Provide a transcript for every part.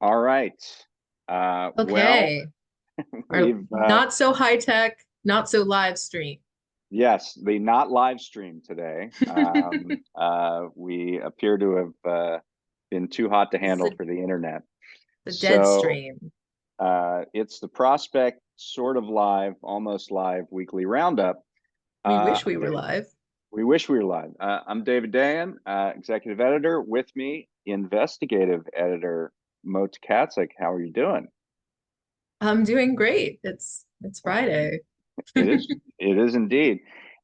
All right. Well, Okay. Our we've not so high tech, not so live stream. yes, the not live stream today. We appear to have been too hot to This is handle for the internet. the dead So stream. it's the Prospect sort of live, almost live weekly roundup. We wish we I'm were David. live. We wish we were live. I'm David Dayen, executive editor. With me, investigative editor Mo Tkacik. How are you doing? I'm doing great. It's Friday. It is. It is indeed.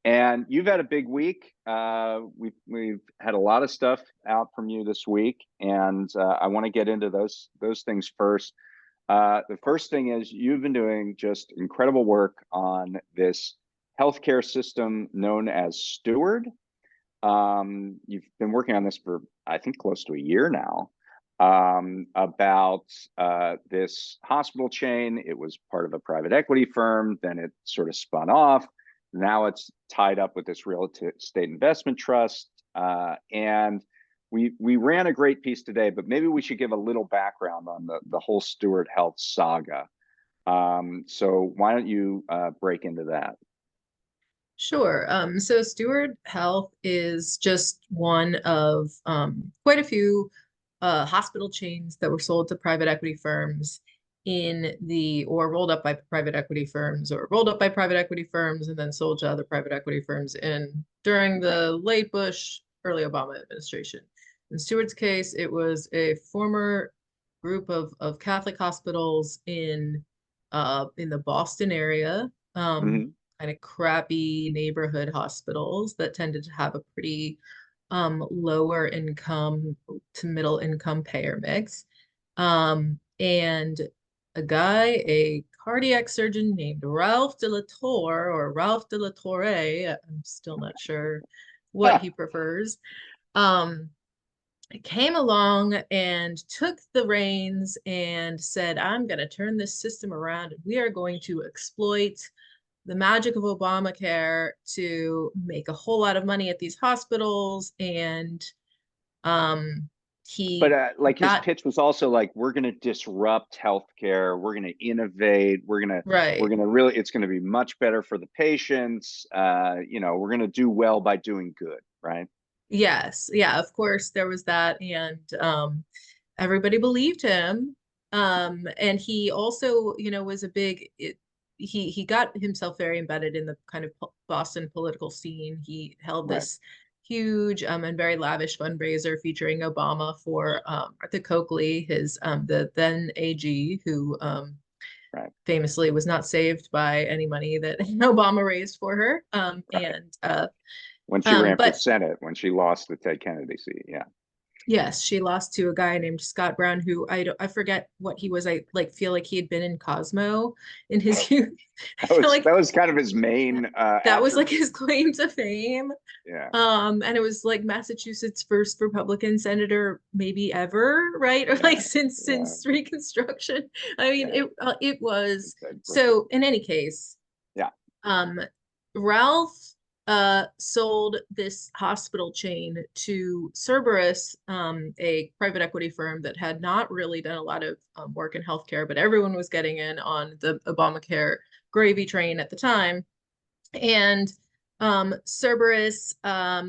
And you've had a big week. We've had a lot of stuff out from you this week, and I want to get into those things first. The first thing is you've been doing just incredible work on this healthcare system known as Steward. You've been working on this for I think close to a year now. About this hospital chain. It was part of a private equity firm, then it sort of spun off. Now it's tied up with this real estate investment trust. And we ran a great piece today, but maybe we should give a little background on the whole Steward Health saga. So why don't you break into that? Sure. So Steward Health is just one of quite a few hospital chains that were sold to private equity firms or rolled up by private equity firms or rolled up by private equity firms and then sold to other private equity firms during the late Bush, early Obama administration. In Steward's case, it was a former group of Catholic hospitals in the Boston area. Mhm. Kind of crappy neighborhood hospitals that tended to have a pretty lower income to middle income payer mix. And a cardiac surgeon named Ralph de la Torre or Ralph de la Torre, I'm still not sure what he prefers, um, came along and took the reins and said, I'm going to turn this system around and we are going to exploit the magic of Obamacare to make a whole lot of money at these hospitals. And um, But he like his got pitch was also like, we're going to disrupt healthcare, we're going to innovate, we're right. going to really, it's going to be much better for the patients. We're going to do well by doing good, right? Yes. Yeah, of course there was that. And everybody believed him. And he also, was a he got himself very embedded in the kind of Boston political scene. He held Right, this huge and very lavish fundraiser featuring Obama for Arthur Coakley, the then AG, who right, famously was not saved by any money that Obama raised for her. right. And When she ran for but Senate, when she lost the Ted Kennedy seat, yeah. Yes, she lost to a guy named Scott Brown, who I forget what he was. I like feel like he had been in Cosmo in his youth. I That feel was like that was kind of his main that was like attribute. his claim to fame. Yeah, And it was like Massachusetts' first Republican senator, maybe ever, right? Or like yeah, yeah, since Reconstruction. I mean, yeah. it was Ted Cruz. so. In any case, Yeah, um, Ralph sold this hospital chain to Cerberus, a private equity firm that had not really done a lot of work in healthcare, but everyone was getting in on the Obamacare gravy train at the time. And Cerberus at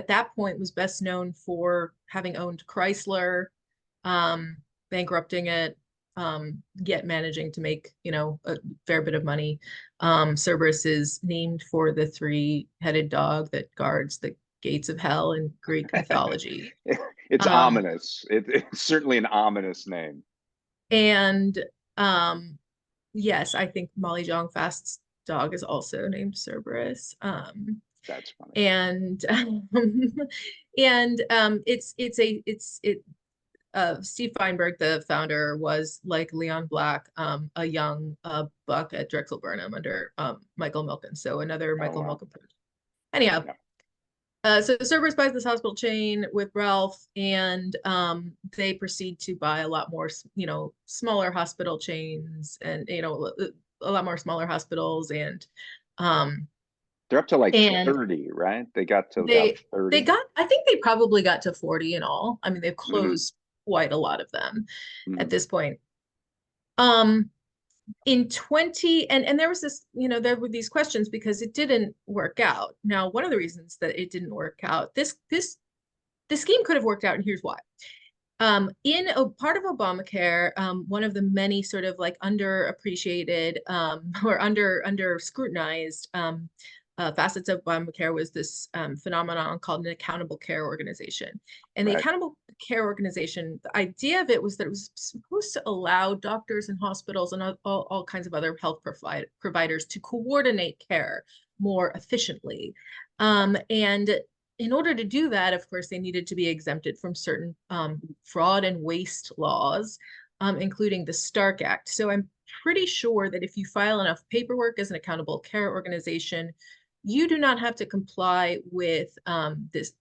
that point was best known for having owned Chrysler, um, bankrupting it, yet managing to make, a fair bit of money. Cerberus is named for the three-headed dog that guards the gates of hell in Greek mythology. it's Um, ominous. It's certainly an ominous name. and yes, I think Molly Jong-Fast's dog is also named Cerberus. That's funny. And Steve Feinberg, the founder, was like Leon Black, a young buck at Drexel Burnham under Michael Milken. So another Oh Michael wow. Milken. Anyhow, Yeah. so Cerberus buys this hospital chain with Ralph, and they proceed to buy a lot more, smaller hospital chains, and a lot more smaller hospitals, um, They're up to like and 30, right? They got to about they 30. I think they probably got to 40 in all. I mean, they've Hmm. closed quite a lot of them at Mhm. this point. Um, in 20 and there was this, there were these questions because it didn't work out. Now, one of the reasons that it didn't work out, this scheme could have worked out, and here's why. In a part of Obamacare, one of the many sort of like underappreciated or under scrutinized facets of Obamacare was this phenomenon called an accountable care organization. And the Right. accountable care organization, the idea of it was that it was supposed to allow doctors and hospitals and all kinds of other health providers to coordinate care more efficiently. And in order to do that, of course, they needed to be exempted from certain fraud and waste laws, including the Stark Act. So I'm pretty sure that if you file enough paperwork as an accountable care organization, you do not have to comply with this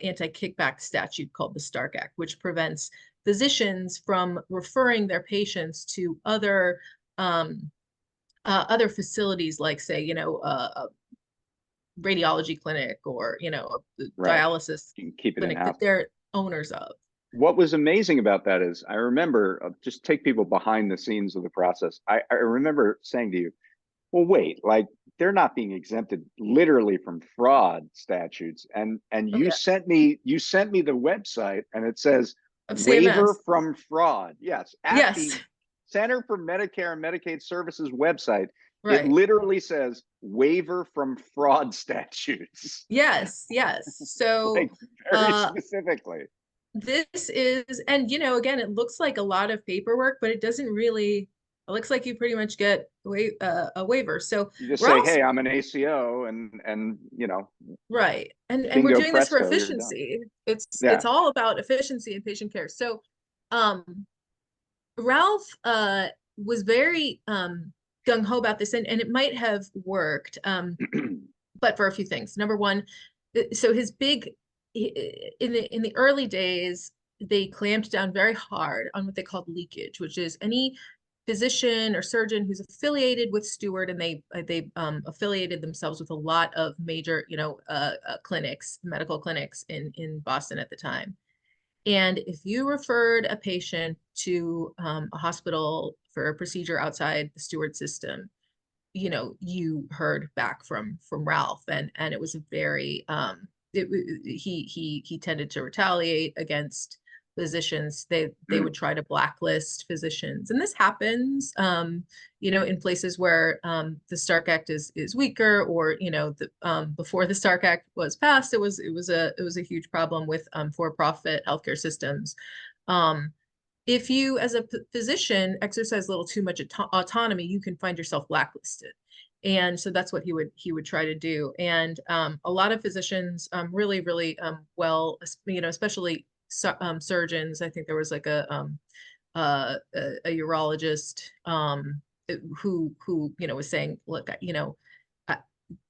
anti-kickback statute called the Stark Act, which prevents physicians from referring their patients to other facilities, like, say, radiology clinic or Right. dialysis You can keep it clinic that in-house. they're owners of. What was amazing about that is I remember, just take people behind the scenes of the process. I remember saying to you, well, wait, like they're not being exempted literally from fraud statutes. And Oh you yeah, sent me the website and it says of waiver CMS. from fraud. Yes, at Yes, the Center for Medicare and Medicaid Services website, it right. literally says waiver from fraud statutes. Yes, yes. So Like very uh specifically. this is, and again, it looks like a lot of paperwork, but it doesn't really, it looks like you pretty much get a waiver. So You just say, Ralph's hey, I'm an ACO, and right. And we're bingo doing this for presto, you're done. efficiency. It's Yeah. all about efficiency and patient care. So um Ralph was very gung-ho about this, and it might have worked, but for a few things. Number one, so his big in the early days, they clamped down very hard on what they called leakage, which is any physician or surgeon who's affiliated with Steward, and they affiliated themselves with a lot of major clinics, medical clinics in Boston at the time. And if you referred a patient to a hospital for a procedure outside the Steward system, you heard back from Ralph, and it was a very he tended to retaliate against physicians. They would try to blacklist physicians, and this happens in places where the Stark Act is weaker, or before the Stark Act was passed, it was a huge problem with for-profit healthcare systems. If you, as a physician, exercise a little too much autonomy, you can find yourself blacklisted. And so that's what he would try to do. And a lot of physicians really, really well, especially surgeons. I think there was like a urologist who was saying, look, uh,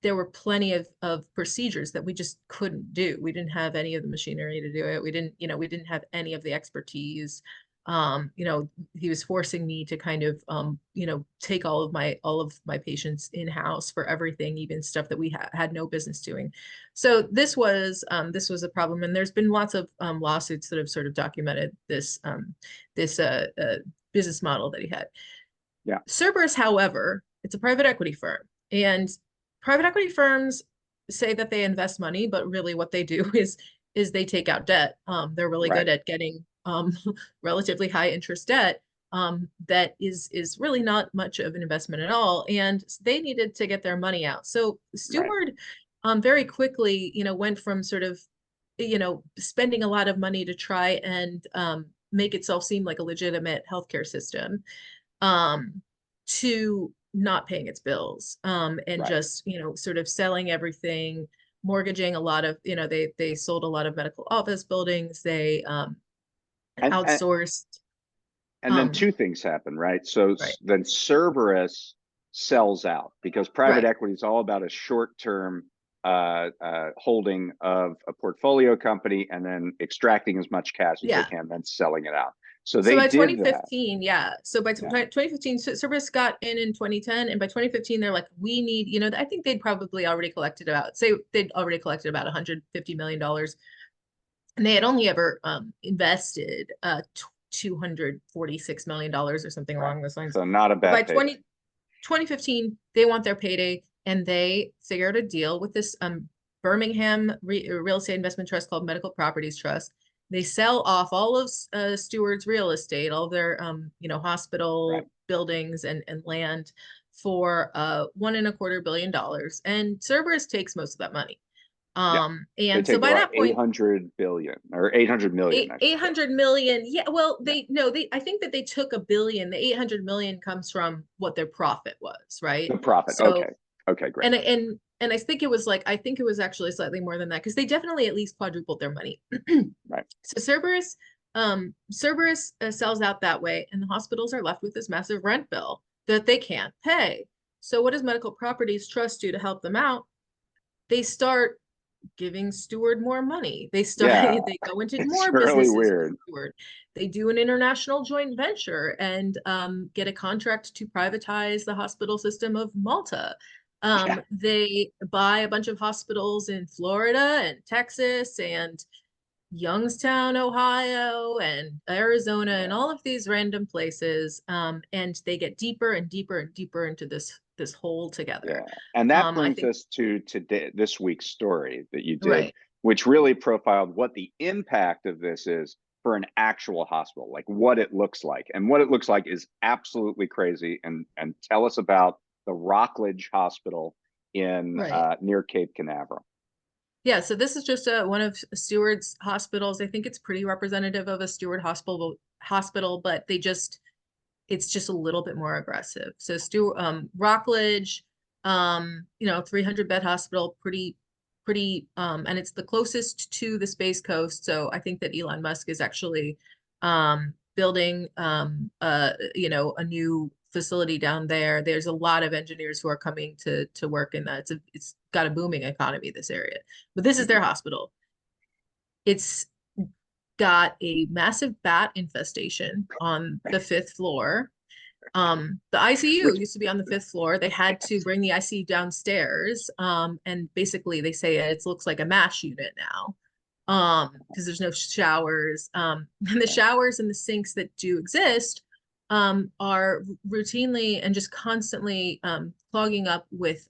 there were plenty of procedures that we just couldn't do. We didn't have any of the machinery to do it. We didn't have any of the expertise. He was forcing me to kind of take all of my patients in-house for everything, even stuff that we had no business doing. So this was a problem, and there's been lots of lawsuits that have sort of documented this business model that he had. Yeah. Cerberus, however, it's a private equity firm, and private equity firms say that they invest money, but really what they do is they take out debt. They're really Right. good at getting relatively high interest debt that is really not much of an investment at all, and they needed to get their money out. So Right. Steward very quickly, went from sort of, spending a lot of money to try and make itself seem like a legitimate healthcare system, to not paying its bills, and Right. just sort of selling everything, mortgaging a lot of, they sold a lot of medical office buildings. They And and, outsourced. and then um two things happen, right? So right, then Cerberus sells out because private right, equity is all about a short-term holding of a portfolio company and then extracting as much cash as they yeah. can, then selling it out. So So they by did that. 2015, yeah. So by Yeah. 2015, Cerberus got in 2010, and by 2015, they're like, we need, I think they'd already collected about $150 million and they had only ever invested $246 million or something Right. along those lines. So not a But by bad payday. 2015, they want their payday, and they figured a deal with this Birmingham Real Estate Investment Trust called Medical Properties Trust. They sell off all of Steward's real estate, all of their hospital Right. buildings and land for $1.25 billion. And Cerberus takes most of that money. Yeah. They And so take by about that point, 800 billion or 800 million, I should say. 800 million. Yeah, well, Yeah. I think that they took $1 billion. The 800 million comes from what their profit was, right? The profit. So, Okay. Okay, great. and I think it was actually slightly more than that, because they definitely at least quadrupled their money. Right. So Cerberus sells out that way, and the hospitals are left with this massive rent bill that they can't pay. So what does Medical Properties Trust do to help them out? They start giving Steward more money. They Yeah. they go into It's more really businesses weird. with Steward. They do an international joint venture and get a contract to privatize the hospital system of Malta. Yeah. They buy a bunch of hospitals in Florida and Texas and Youngstown, Ohio, and Arizona, and Yeah. all of these random places. And they get deeper and deeper and deeper into this hole together. Yeah. And that I brings think us to today, this week's story that you did, right. which really profiled what the impact of this is for an actual hospital, like what it looks like. And what it looks like is absolutely crazy. And tell us about the Rockledge Hospital in Right. near Cape Canaveral. Yeah, so this is just one of Steward's hospitals. I think it's pretty representative of a Steward hospital, but it's just a little bit more aggressive. So Rockledge, 300 bed hospital, and it's the closest to the Space Coast. So I think that Elon Musk is actually building a new facility down there. There's a lot of engineers who are coming to work in that. It's got a booming economy, this area. But this is their hospital. It's got a massive bat infestation on the 5th floor. The ICU used to be on the 5th floor. They had to bring the ICU downstairs. And basically they say it looks like a MASH unit now. Because there's no showers. And the showers and the sinks that do exist are routinely and just constantly clogging up with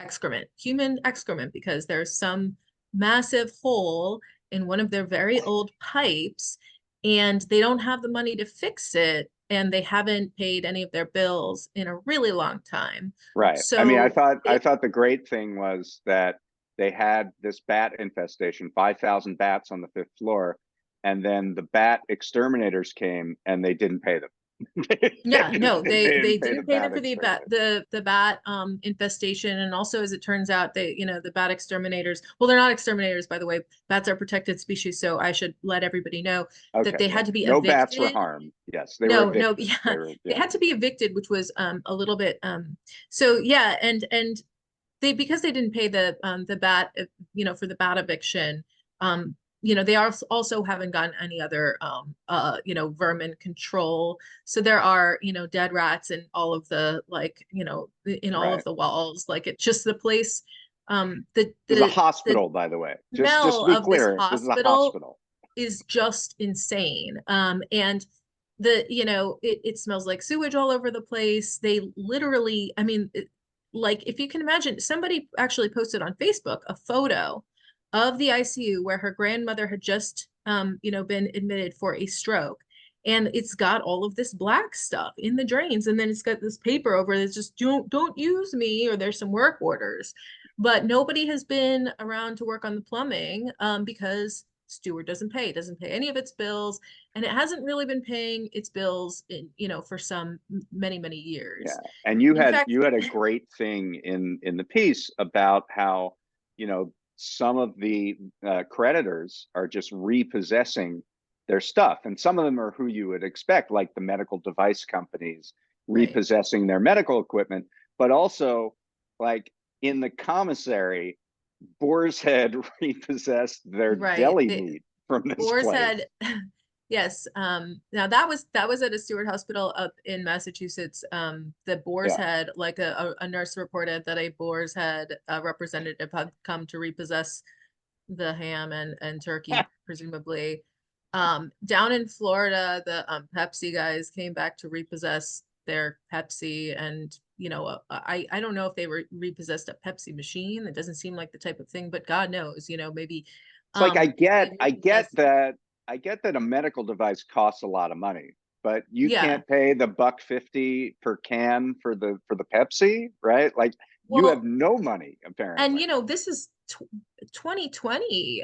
excrement, human excrement, because there's some massive hole in one of their very old pipes, and they don't have the money to fix it, and they haven't paid any of their bills in a really long time. Right. I mean, So I thought the great thing was that they had this bat infestation, 5,000 bats on the 5th floor, and then the bat exterminators came and they didn't pay them. yeah, no, They they pay didn't pay them for the exterminators. bat infestation, and also, as it turns out, the bat exterminators, well, they're not exterminators, by the way. Bats are protected species, so I should let everybody know that Okay, they yeah. had to be No bats were evicted. harmed. Yes, they were No, no, evicted. yeah, they had to be evicted, which was a little bit so yeah, and because they didn't pay the bat for the bat eviction, they also haven't gotten any other vermin control. So there are dead rats in all of the in all Right. of the walls. Like, it's just the place. This is a The hospital, by the way. Just smell to be of this clear, this is a hospital hospital. is just insane. And it smells like sewage all over the place. They literally, I mean, like, if you can imagine, somebody actually posted on Facebook a photo of the ICU where her grandmother had just been admitted for a stroke, and it's got all of this black stuff in the drains, and then it's got this paper over it that's just don't use me, or there's some work orders. But nobody has been around to work on the plumbing because Steward doesn't pay any of its bills, and it hasn't really been paying its bills for some many Yeah. years. And In fact, you had a great thing in the piece about how, some of the creditors are just repossessing their stuff. And some of them are who you would expect, like the medical device companies right, repossessing their medical equipment, but also, like, in the commissary, Boar's Head repossessed their right. deli meat from this Boar's place. Head, yes. Now that was at a Steward hospital up in Massachusetts. The Boar's Yeah. Head, like a nurse reported that a Boar's Head representative had come to repossess the ham and turkey, presumably. Down in Florida, the Pepsi guys came back to repossess their Pepsi, and I don't know if they were repossessed a Pepsi machine. It doesn't seem like the type of thing, but God knows, maybe It's like they repossessed. I get that a medical device costs a lot of money, but you Yeah. can't pay the $1.50 per can for the Pepsi, right? Like you have Well, no money and apparently. this is 2020,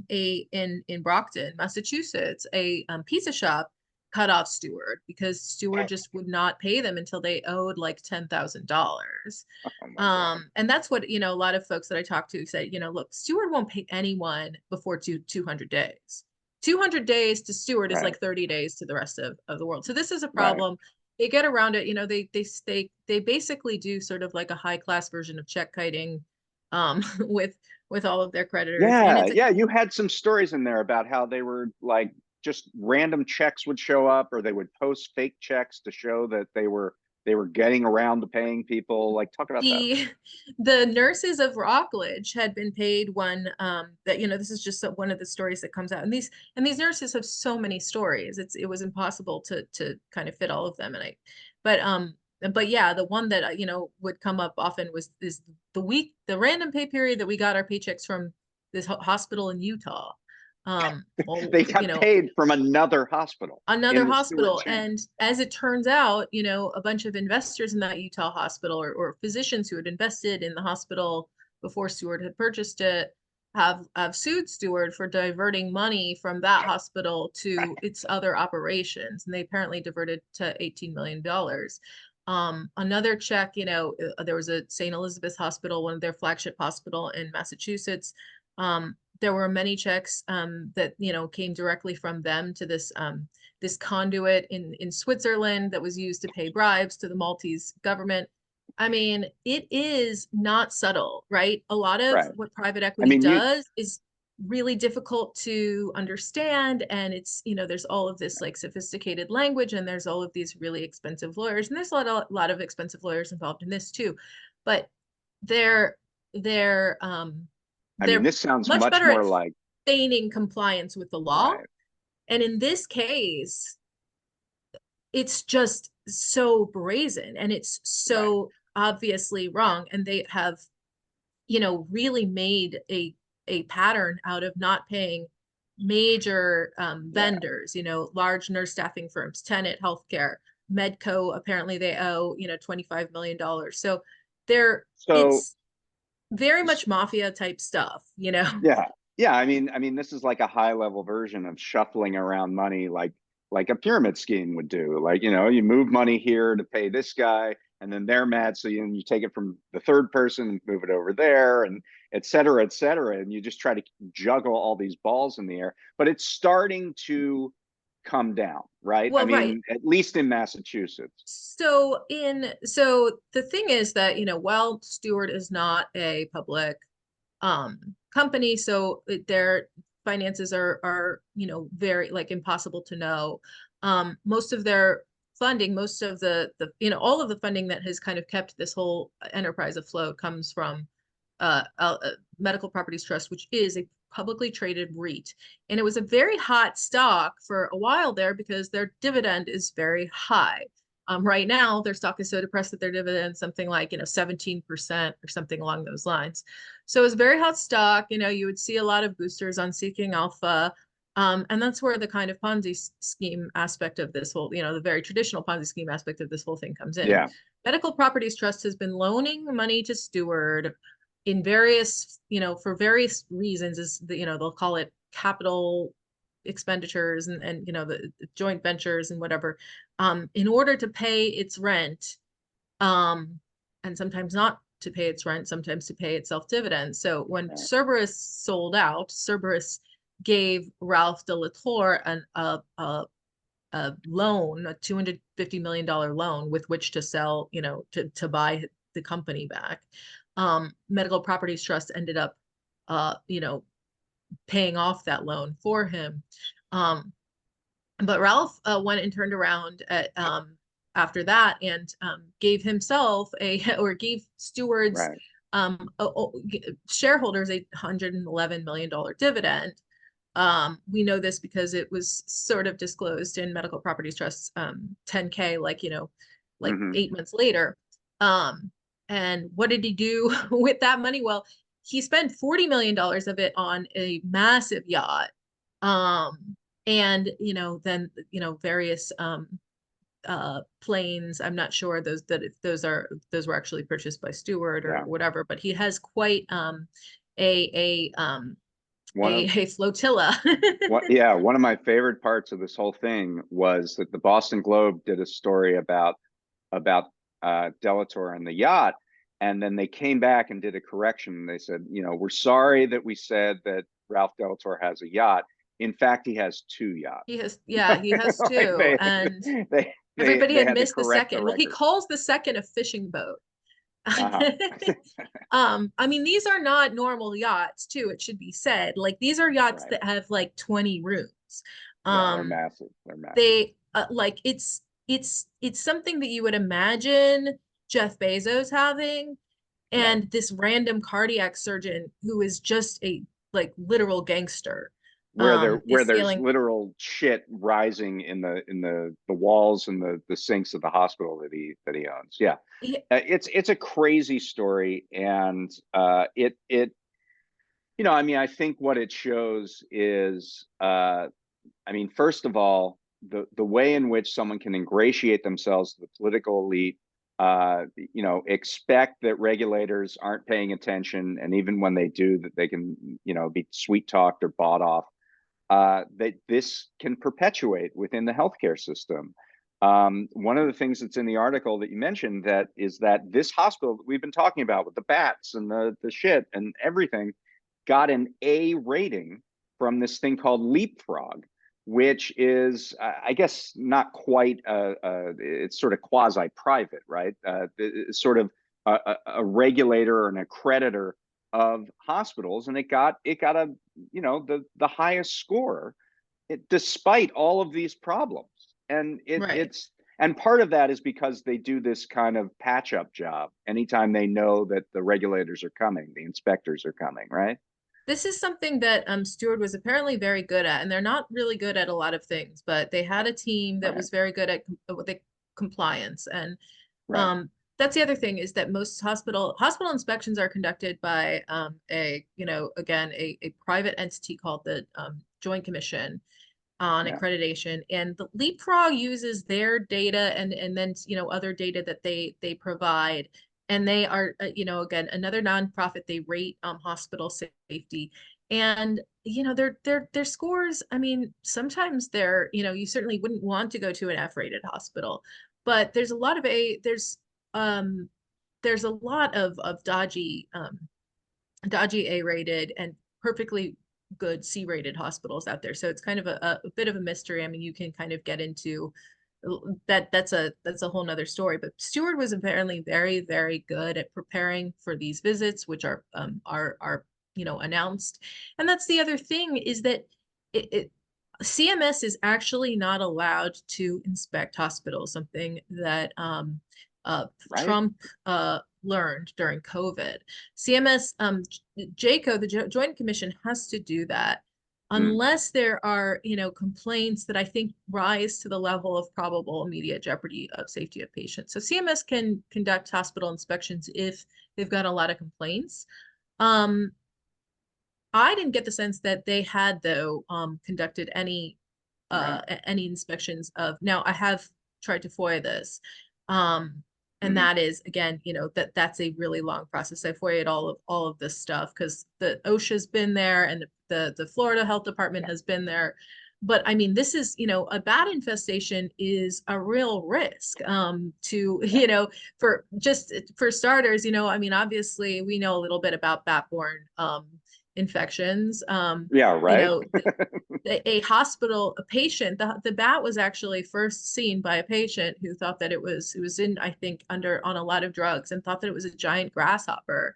in Brockton, Massachusetts, a pizza shop cut off Steward because Steward just would not pay them until they owed like $10,000. Oh my God. And that's what, a lot of folks that I talk to say, look, Steward won't pay anyone before 200 days. 200 days to Steward is Right, like 30 days to the rest of the world. So this is a right. problem. They get around it. They basically do sort of like a high class version of check kiting, with all of their creditors. And Yeah, it's a yeah. You had some stories in there about how they were like just random checks would show up, or they would post fake checks to show that they were getting around to paying people. Like, talk about that. the the nurses of Rockledge had been paid one, that this is just one of the stories that comes out, and these nurses have so many stories. It was impossible to kind of fit all of them. But yeah, the one that would come up often is the random pay period that we got our paychecks from this hospital in Utah. Well, They got paid from another hospital another in the Steward hospital. chain. And as it turns out, a bunch of investors in that Utah hospital, or physicians who had invested in the hospital before Steward had purchased it, have sued Steward for diverting money from that hospital to its other operations. And they apparently diverted to $18 million. Another check, there was a St. Elizabeth's Hospital, one of their flagship hospital in Massachusetts. There were many checks that came directly from them to this conduit in Switzerland that was used to pay bribes to the Maltese government. I mean, it is not subtle, right? A lot of Right. what private I equity mean, you does is really difficult to understand. And there's all of this like sophisticated language, and there's all of these really expensive lawyers. And there's a lot of expensive lawyers involved in this too. But they're they're um I mean, they're this sounds much much better at more like feigning compliance with the law. right, And in this case, it's just so brazen and it's right. so obviously wrong. And they have, really made a pattern out of not paying major Yeah. vendors, large nurse staffing firms, Tenet Healthcare, Medco, apparently they owe, $25 million. So So it's very much mafia type stuff. yeah, yeah. I mean, this is like a high level version of shuffling around money, like a pyramid scheme would do. Like, you move money here to pay this guy, and then they're mad, so you take it from the third person and move it over there, and et cetera, et cetera. And you just try to juggle all these balls in the air. But it's starting to come down, right? I Well, right. mean, at least in Massachusetts. So the thing is that, while Steward is not a public company, so their finances are very like impossible to know. Most of their funding, most of the all of the funding that has kind of kept this whole enterprise afloat comes from Medical Properties Trust, which is a publicly traded REIT. And it was a very hot stock for a while there because their dividend is very high. Right now, their stock is so depressed that their dividend is something like 17% or something along those lines. So it's very hot stock. You would see a lot of boosters on Seeking Alpha. And that's where the kind of Ponzi scheme aspect of this whole, the very traditional Ponzi scheme aspect of this whole thing comes in. Yeah, Medical Properties Trust has been loaning money to Steward in various, for various reasons. They'll call it capital expenditures and the joint ventures and whatever, in order to pay its rent, um, and sometimes not to pay its rent, sometimes to pay itself dividends. So when yeah, Cerberus sold out, Cerberus gave Ralph de la Tour a loan, a $250 million loan with which to sell, to buy the company back. Medical Properties Trust ended up, paying off that loan for him. Um, but Ralph went and turned around after that and gave himself or gave Steward's right. shareholders $111 million dividend. We know this because it was sort of disclosed in Medical Properties Trust's 10K, like, like 8 months later. And what did he do with that money? Well, he spent $40 million of it on a massive yacht. And, then, various planes. I'm not sure if those were actually purchased by Steward or whatever, but he has quite a flotilla. One of my favorite parts of this whole thing was that the Boston Globe did a story about Delator and the yacht, and then they came back and did a correction. They said, we're sorry that we said that Ralph Delator has a yacht. In fact, he has 2 yachts. He has 2, and everybody had missed the second. Well, he calls the second a fishing boat. I mean, these are not normal yachts, too. It should be said. Like, these are yachts that have like 20 rooms. They're massive. They're massive. They like it's something that you would imagine Jeff Bezos having, and this random cardiac surgeon who is just a literal gangster. Where there's literal shit rising in the walls and the sinks of the hospital that he owns. It's a crazy story, and I mean, I think what it shows is first of all, the way in which someone can ingratiate themselves to the political elite, expect that regulators aren't paying attention, and even when they do, that they can be sweet talked or bought off. That this can perpetuate within the healthcare system. One of the things that's in the article that you mentioned is that this hospital that we've been talking about with the bats and the shit and everything got an A rating from this thing called Leapfrog, which is, I guess, not quite it's sort of quasi-private, right? It's sort of a regulator or an accreditor of hospitals, and it got a the highest score, despite all of these problems. And it's part of that is because they do this kind of patch up job anytime they know that the regulators are coming, the inspectors are coming, right? This is something that Steward was apparently very good at, and they're not really good at a lot of things, but they had a team that was very good at compliance. And that's the other thing, is that most hospital inspections are conducted by a private entity called the Joint Commission on Accreditation, and the Leapfrog uses their data and then other data that they provide, and they are again, another nonprofit. They rate hospital safety, and their scores, I mean, sometimes they're you certainly wouldn't want to go to an F-rated hospital, but there's a lot of dodgy A-rated and perfectly good C-rated hospitals out there. So it's kind of a bit of a mystery. I mean, you can kind of get into that. That's a whole nother story. But Steward was apparently very, very good at preparing for these visits, which are announced. And that's the other thing, is that CMS is actually not allowed to inspect hospitals, something that Trump learned during COVID. CMS, JCO, the Joint Commission, has to do that unless there are, complaints that I think rise to the level of probable immediate jeopardy of safety of patients. So CMS can conduct hospital inspections if they've got a lot of complaints. I didn't get the sense that they had, though, conducted any inspections of. Now, I have tried to FOIA this, and that is, again, that's a really long process. I FOIA'd all of this stuff because the OSHA's been there and the Florida Health Department has been there. But I mean, this is, a bat infestation is a real risk for starters, I mean, obviously we know a little bit about bat-borne infections. A patient, the bat was actually first seen by a patient who thought that it was in, I think, on a lot of drugs, and thought that it was a giant grasshopper.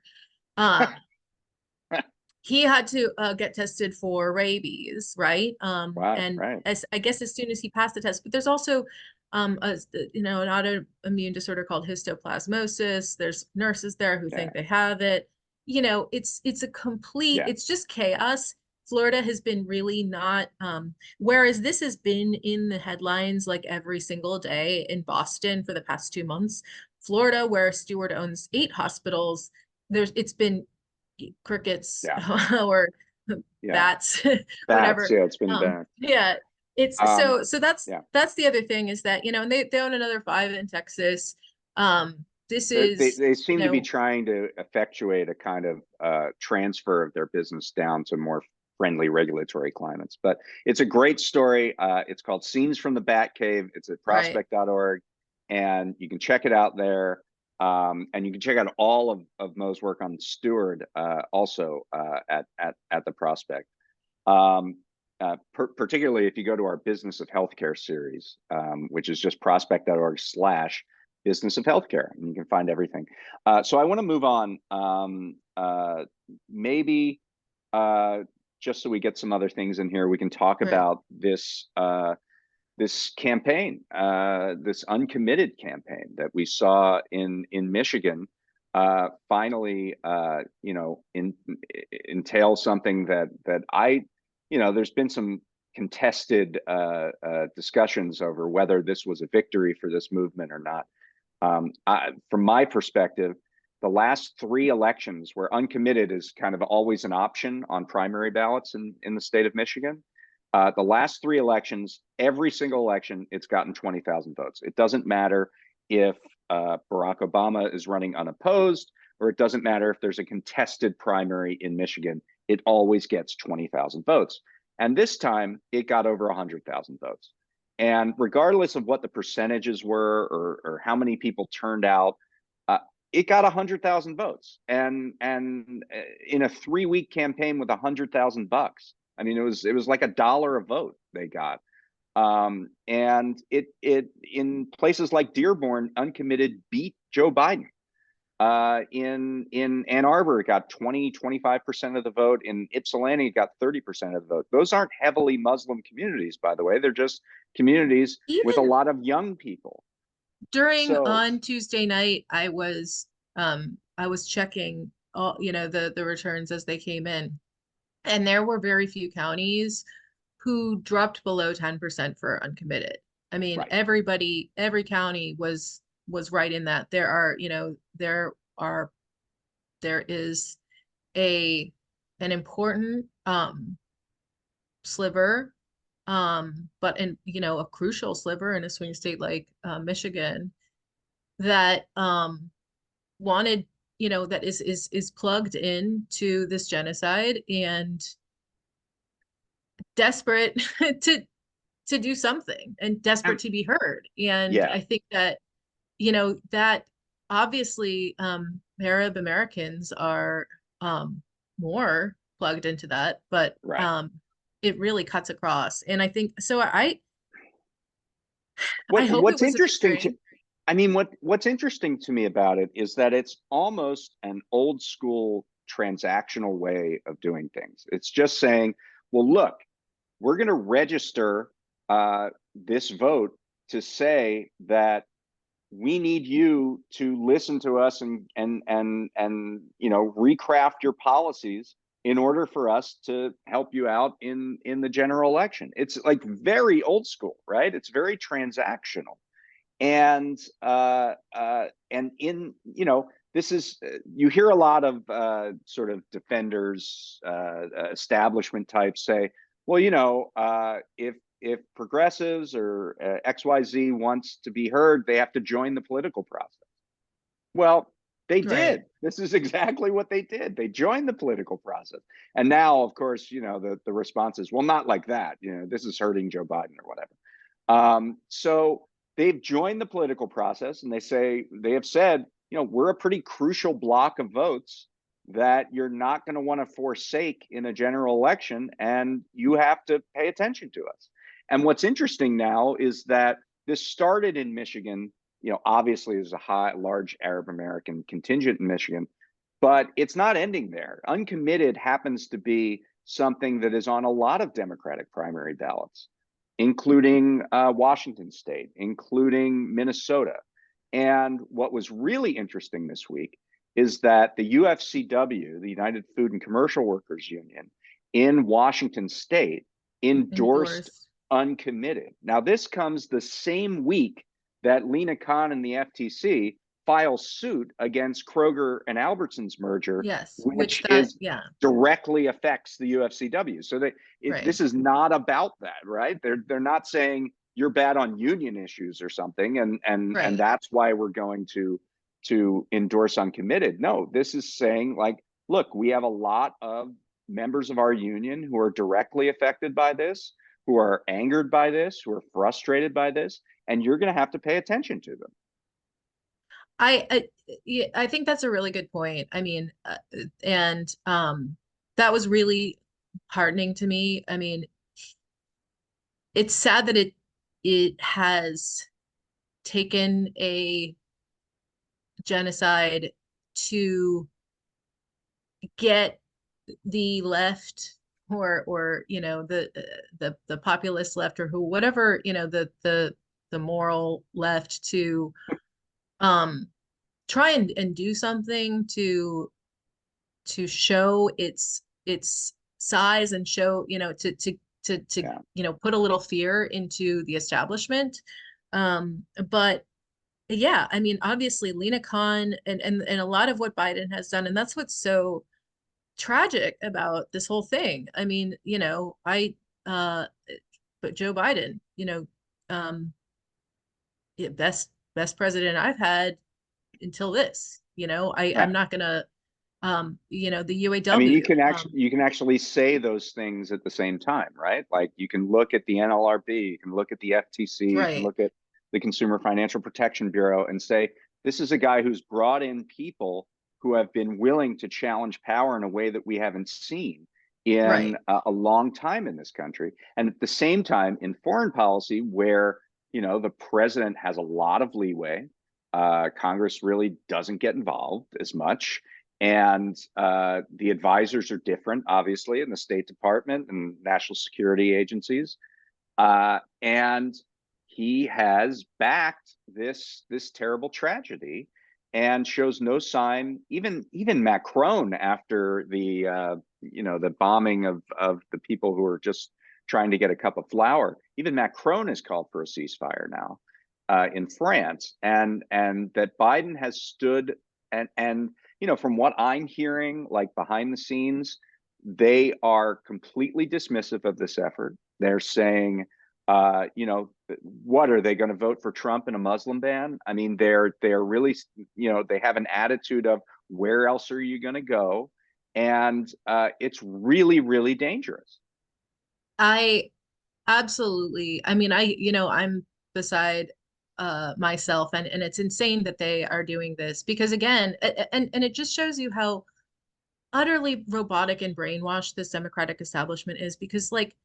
He had to get tested for rabies, right? I guess as soon as he passed the test. But there's also an autoimmune disorder called histoplasmosis. There's nurses there who Yeah. think they have it. It's a complete, Yeah. it's just chaos. Florida has been really not, whereas this has been in the headlines like every single day in Boston for the past 2 months. Florida, where Steward owns 8 hospitals, it's been crickets Yeah. or Yeah. bats, Bats. whatever. Yeah. It's been bad. Yeah, it's Um, so that's yeah. that's the other thing is that, and they own another 5 in Texas. This They, is, they seem to be trying to effectuate a kind of transfer of their business down to more friendly regulatory climates. But it's a great story. It's called Scenes from the Bat Cave. It's at right, prospect.org, and you can check it out there. And you can check out all of Mo's work on Steward also at the Prospect. Particularly if you go to our Business of Healthcare series, which is just prospect.org/business of healthcare, and you can find everything. So I want to move on. Maybe just so we get some other things in here, we can talk right. about this campaign, this uncommitted campaign that we saw in Michigan. Finally, entail something that there's been some contested discussions over whether this was a victory for this movement or not. From my perspective, the last 3 elections where uncommitted is kind of always an option on primary ballots in the state of Michigan. The last 3 elections, every single election, it's gotten 20,000 votes. It doesn't matter if Barack Obama is running unopposed, or it doesn't matter if there's a contested primary in Michigan. It always gets 20,000 votes. And this time, it got over 100,000 votes. And regardless of what the percentages were or how many people turned out, it got 100,000 votes. And in a 3-week campaign with $100,000, I mean, it was like $1 a vote they got. And it in places like Dearborn, uncommitted beat Joe Biden. In Ann Arbor, it got 25% of the vote. In Ypsilanti, it got 30% of the vote. Those aren't heavily Muslim communities, by the way. They're just communities with a Even lot of young people. So, on Tuesday night, I was checking all, the returns as they came in, and there were very few counties who dropped below 10% for uncommitted. I mean, right. every county was right in that. There is a an important sliver, but a crucial sliver in a swing state like Michigan that wanted, that is plugged into this genocide and desperate to do something and desperate Um, to be heard. And yeah, I think that, that obviously Arab Americans are more plugged into that, but right. it really cuts across. And I think so. I hope it What's was a interesting to victory. I mean, what's interesting to me about it is that it's almost an old school transactional way of doing things. It's just saying, well, look, we're going to register this vote to say that we need you to listen to us and recraft your policies in order for us to help you out in the general election. It's like very old school, right? It's very transactional. And this is you hear a lot of sort of defenders, establishment types say, well, if progressives or XYZ wants to be heard, they have to join the political process. Well, they Right. did. This is exactly what they did. They joined the political process. And now, of course, the response is, well, not like that. This is hurting Joe Biden or whatever. So they've joined the political process, and they have said, we're a pretty crucial block of votes that you're not going to want to forsake in a general election, and you have to pay attention to us. And what's interesting now is that this started in Michigan. Obviously, there's a large Arab American contingent in Michigan, but it's not ending there. Uncommitted happens to be something that is on a lot of Democratic primary ballots. including Washington State, including Minnesota. And what was really interesting this week is that the UFCW, the United Food and Commercial Workers Union in Washington State, endorsed Endorsed. uncommitted. Now, this comes the same week that Lena Khan and the FTC file suit against Kroger and Albertsons merger, Yes, which that, is yeah, directly affects the UFCW. So right, this is not about that, right? They're not saying you're bad on union issues or something, and right. that's why we're going to endorse uncommitted. No, this is saying, like, look, we have a lot of members of our union who are directly affected by this, who are angered by this, who are frustrated by this, and you're going to have to pay attention to them. Yeah, I think that's a really good point. I mean, and that was really heartening to me. I mean, it's sad that it has taken a genocide to get the left, or the populist left, or who, whatever, the moral left, to try and do something to show its size, and show, to Yeah. put a little fear into the establishment. But yeah, I mean, obviously Lena Khan and a lot of what Biden has done, and that's what's so tragic about this whole thing. I mean, uh but Joe Biden, yeah, best president I've had until this. I'm Yeah. not gonna, the I mean, UAW. you can actually say those things at the same time, right? Like, you can look at the NLRB, you can look at the FTC, you can Right, look at the Consumer Financial Protection Bureau and say, this is a guy who's brought in people who have been willing to challenge power in a way that we haven't seen in right. a long time in this country. And at the same time, in foreign policy, where, the president has a lot of leeway, Congress really doesn't get involved as much, and the advisors are different, obviously, in the State Department and national security agencies. And he has backed this terrible tragedy and shows no sign. Even Macron, after the bombing of the people who are just trying to get a cup of flour, even Macron has called for a ceasefire now in France, and that Biden has stood, and from what I'm hearing, like behind the scenes, they are completely dismissive of this effort. They're saying, what are they going to vote for Trump and a Muslim ban? I mean, they're really, they have an attitude of, where else are you going to go? And it's really, really dangerous. I absolutely. I mean, I'm beside myself, and it's insane that they are doing this, because again, and it just shows you how utterly robotic and brainwashed this Democratic establishment is. Because, like,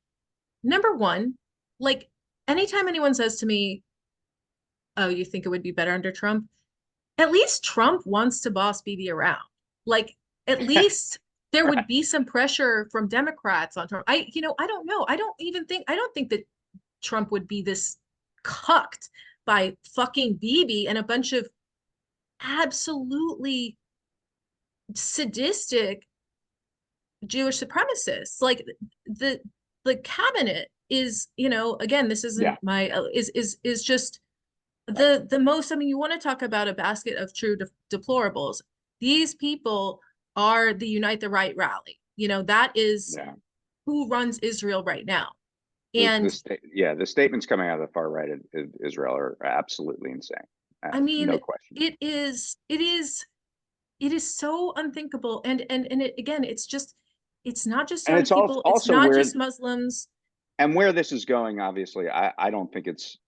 number one, like, anytime anyone says to me, "Oh, you think it would be better under Trump?" At least Trump wants to boss BB around. Like, at least there would Right. be some pressure from Democrats on Trump. I don't know. I don't think that Trump would be this cucked by fucking BB and a bunch of absolutely sadistic Jewish supremacists. Like, the the cabinet is, again, this Yeah. isn't my, is just the most. I mean, you want to talk about a basket of true deplorables. These people are the Unite the Right rally. That is Yeah. who runs Israel right now. The And the statements coming out of the far right in Israel are absolutely insane. I mean, No question. it is so unthinkable. And again, it's not just And young it's people, it's also not just Muslims. where this is going. Obviously, I don't think it's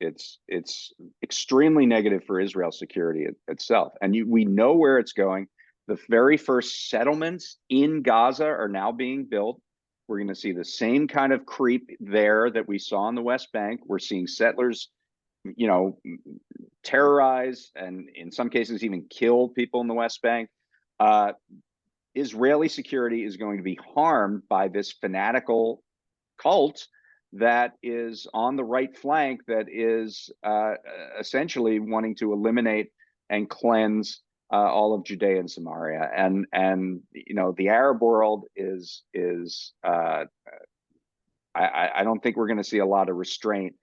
extremely negative for Israel's security itself. And we know where it's going. The very first settlements in Gaza are now being built. We're going to see the same kind of creep there that we saw in the West Bank. We're seeing settlers, you know, terrorize and in some cases even kill people in the West Bank. Uh, Israeli security is going to be harmed by this fanatical cult that is on the right flank that is essentially wanting to eliminate and cleanse all of Judea and Samaria, and the Arab world I don't think we're going to see a lot of restraint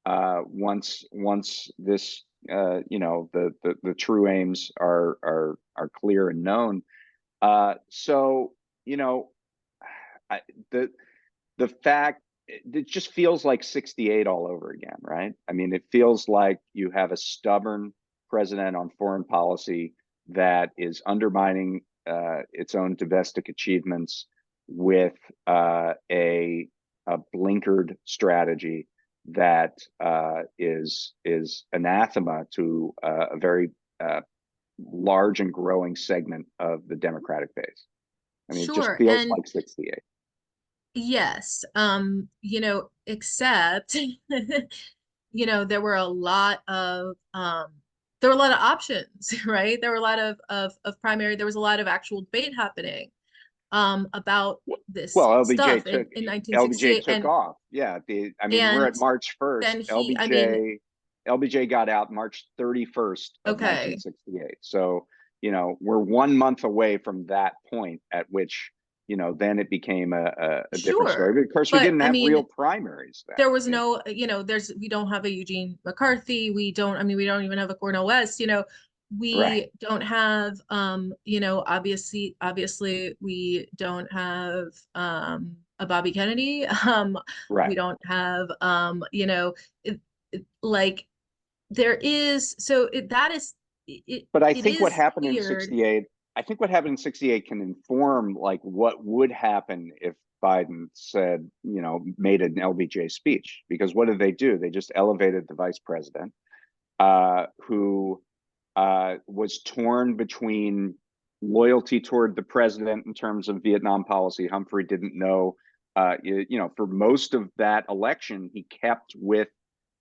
once this the true aims are clear and known. So the fact, it just feels like 68 all over again, right? I mean, it feels like you have a stubborn president on foreign policy that is undermining its own domestic achievements with a blinkered strategy that is anathema to a very large and growing segment of the Democratic base. I mean, it just Sure. feels And like 68. yes, except, there were a lot of options, right? There were a lot of primary, there was a lot of actual debate happening about this Well, stuff in LBJ 1968. took off. Yeah, I mean, we're at And March then 1st. I mean, LBJ got out March 31st of okay, 1968. So, we're 1 month away from that point at which, then it became a different story. sure. But of course, we But didn't I have real mean, primaries then. there was no, we don't have a Eugene McCarthy. We don't even have a Cornel West, Right, we don't have, obviously we don't have, a Bobby Kennedy. We right. don't have, like there is, so that is, But I it think what is happened in weird. 68, I think what happened in 68 can inform like what would happen if Biden said, made an LBJ speech. Because what did they do? They just elevated the vice president, who was torn between loyalty toward the president in terms of Vietnam policy. Humphrey didn't know, for most of that election, he kept with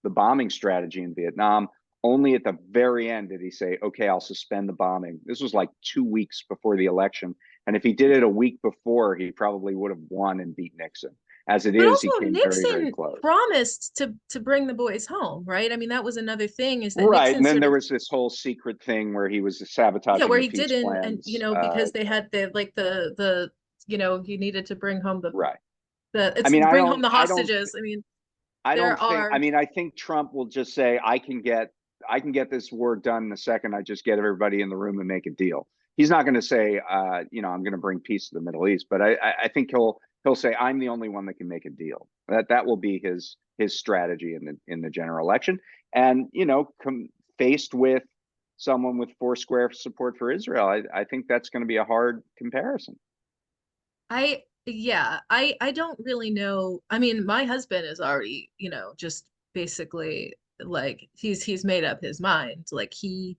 the bombing strategy in Vietnam. Only at the very end did he say, okay, I'll suspend the bombing. This was like 2 weeks before the election. And if he did it a week before, he probably would have won and beat Nixon. As it But is, also he came very, very Nixon close. promised to bring the boys home, right? I mean, that was another thing, is that Right. Nixon And then sort there of, was this whole secret thing where he was yeah, sabotaging where the he peace didn't, and plans. because they had he needed to bring home Right. I it's mean, bring home the hostages. I mean, there I are, mean, I think Trump will just say, I can get this work done in a second. I just get everybody in the room and make a deal. He's not going to say, I'm going to bring peace to the Middle East, but I think he'll say, I'm the only one that can make a deal. That will be his strategy in the general election. And, faced with someone with foursquare support for Israel, I think that's going to be a hard comparison. yeah, I don't really know. I mean, my husband is already, just basically like he's made up his mind. Like he'll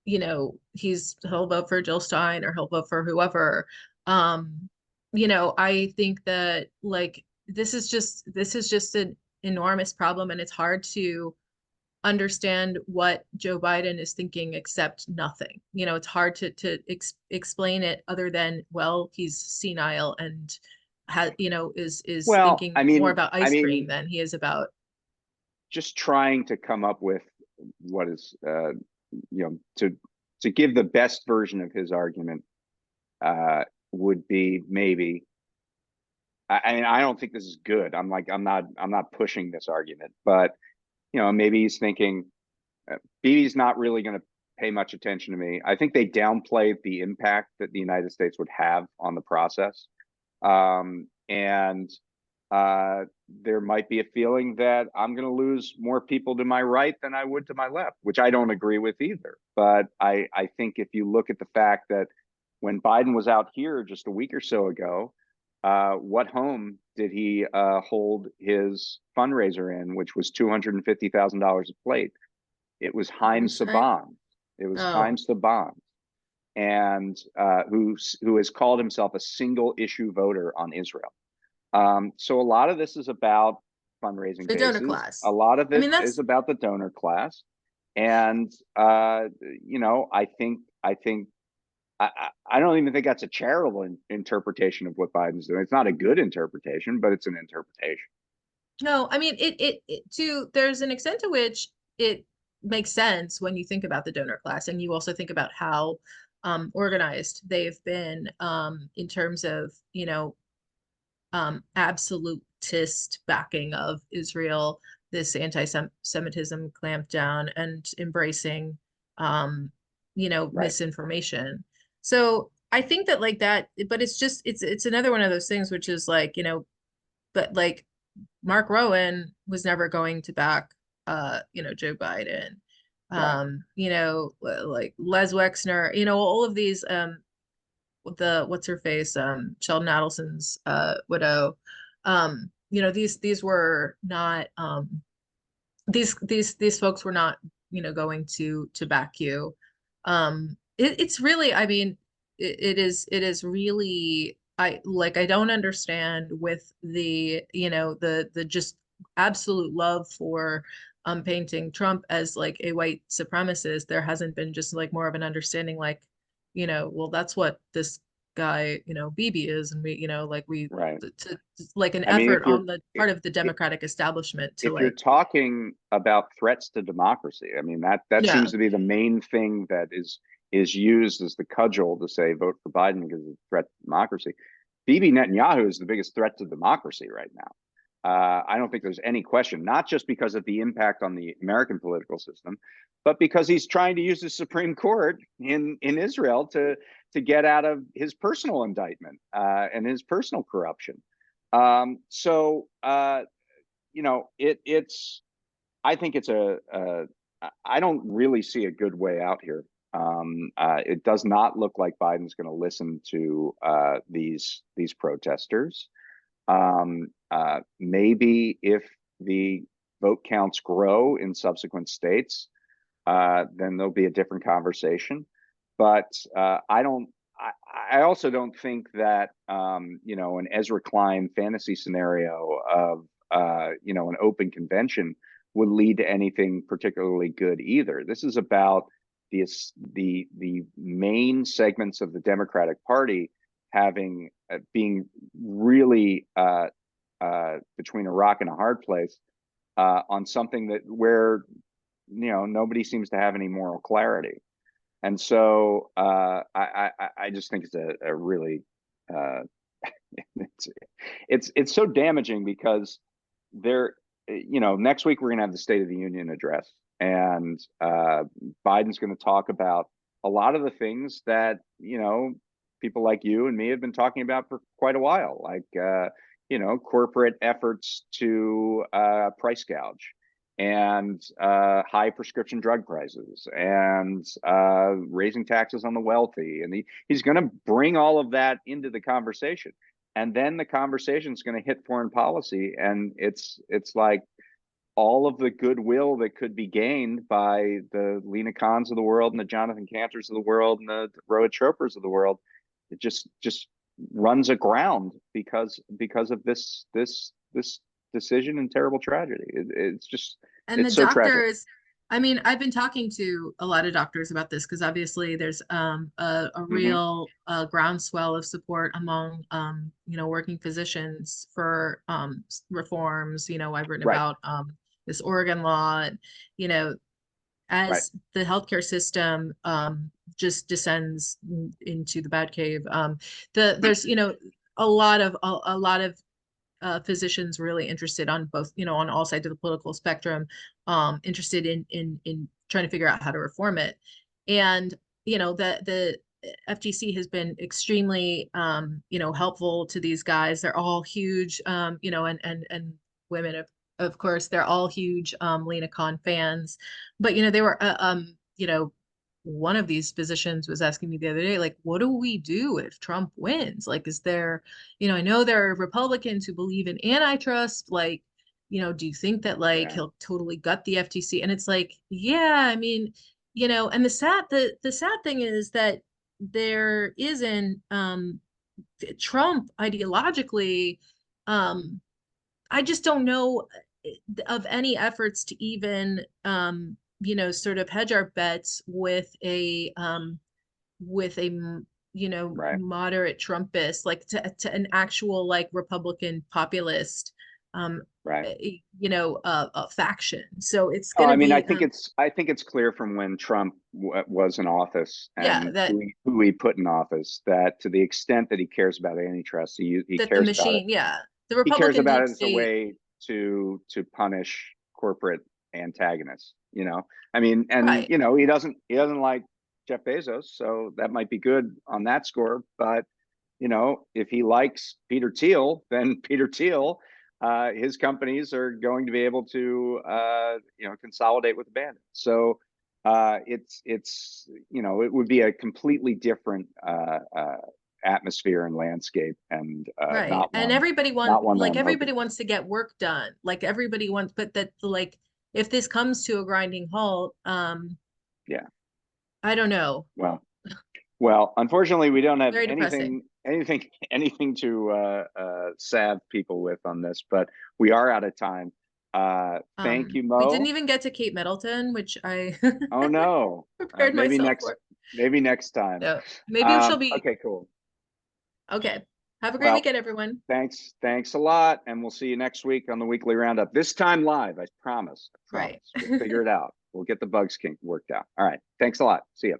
vote for Jill Stein or he'll vote for whoever. Um, I think that like this is just an enormous problem, and it's hard to understand what Joe Biden is thinking except nothing. It's hard to explain it other than, well, he's senile and is Well, thinking more about ice cream than he is about. just trying to come up with what is, to give the best version of his argument would be maybe. I mean, I don't think this is good. I'm not pushing this argument, but maybe he's thinking, Bibi's not really going to pay much attention to me. I think they downplayed the impact that the United States would have on the process. And there might be a feeling that I'm going to lose more people to my right than I would to my left, which I don't agree with either. But I think if you look at the fact that when Biden was out here just a week or so ago, what home did he hold his fundraiser in, which was $250,000 a plate? It was Haim Rammstein? Saban. It was Oh, Haim Saban, and who has called himself a single issue voter on Israel. So a lot of this is about fundraising the donor bases. A class. lot of I it mean, is that's about the donor class, and I don't even think that's a charitable interpretation of what Biden's doing. It's not a good interpretation, but it's an interpretation. No, I mean there's an extent to which it makes sense when you think about the donor class, and you also think about how organized they've been in terms of, absolutist backing of Israel, this anti-Semitism clampdown, and embracing, um, Right. misinformation. So I think that like that, but it's another one of those things which is like, but like Mark Rowan was never going to back, Joe Biden. Right. Like Les Wexner, all of these, what's her face, Sheldon Adelson's widow. These were not, these folks were not, going to back you. It's really, I mean, it is really, I don't understand with the, the just absolute love for painting Trump as like a white supremacist. There hasn't been just like more of an understanding, like, well, that's what this guy, Bibi is, and we, like we Right. to like an I mean, effort on the part of the if Democratic establishment to if you're like, talking about threats to democracy, I mean that yeah. seems to be the main thing that is used as the cudgel to say vote for Biden because of the threat to democracy. Bibi Netanyahu is the biggest threat to democracy right now. I don't think there's any question, not just because of the impact on the American political system, but because he's trying to use the Supreme Court in Israel to get out of his personal indictment and his personal corruption. So it's I think it's I don't really see a good way out here. It does not look like Biden's going to listen to these protesters. Maybe if the vote counts grow in subsequent states, then there'll be a different conversation. But I don't. I also don't think that an Ezra Klein fantasy scenario of an open convention would lead to anything particularly good either. This is about the main segments of the Democratic Party having being really between a rock and a hard place on something that where nobody seems to have any moral clarity. And so I just think it's a really it's it's so damaging because there next week we're going to have the State of the Union address, and Biden's going to talk about a lot of the things that people like you and me have been talking about for quite a while, like corporate efforts to price gouge and high prescription drug prices and raising taxes on the wealthy. And he's going to bring all of that into the conversation. And then the conversation is going to hit foreign policy. And it's like all of the goodwill that could be gained by the Lena Khans of the world and the Jonathan Cantors of the world and the Rohit Chopras of the world, it just runs aground because of this decision and terrible tragedy. And the It's so tragic. doctors, I mean, I've been talking to a lot of doctors about this because obviously there's a Hmm. real groundswell of support among working physicians for reforms. I've written Right, about this Oregon law, and you know, right, as the healthcare system just descends into the bad cave. There's a lot of physicians really interested on both, on all sides of the political spectrum, interested in trying to figure out how to reform it. And, the FTC has been extremely, helpful to these guys. They're all huge, and women, of course, they're all huge Lena Khan fans. But, they were, one of these physicians was asking me the other day, like, what do we do if Trump wins? Like, is there, I know there are Republicans who believe in antitrust. Like, do you think that like yeah, he'll totally gut the FTC? And it's like, yeah, I mean, and the sad thing is that there isn't Trump ideologically, um, I just don't know of any efforts to even sort of hedge our bets with a right. moderate Trumpist, like to an actual like Republican populist. Right. a faction. So it's Oh, going I to mean, be, I think it's clear from when Trump was in office yeah, and who he put in office that to the extent that he cares about antitrust, he that the cares about it. machine, yeah, the He cares Republican about deep it as a state, way to punish corporate antagonists. You know, I mean, and right, he doesn't like Jeff Bezos, so that might be good on that score. But if he likes Peter Thiel, then Peter Thiel, his companies are going to be able to, consolidate with the bandit. So it would be a completely different atmosphere and landscape, and right. not And one, not one that I'm everybody hoping for. wants to get work done. Like everybody wants, but that like if this comes to a grinding halt, Yeah. I don't know. Well, unfortunately, we don't have Very depressing. anything to salve people with on this, but we are out of time. Thank you, We didn't Mo. even get to Kate Middleton, which I Oh no, prepared maybe myself next, for. time. So maybe she'll be Okay, cool. okay. Have a great Well, weekend, everyone. thanks a lot, and we'll see you next week on the weekly roundup. This time live, I promise. I Right. promise. We'll figure it out. We'll get the bugs kink worked out. All right. Thanks a lot. See you.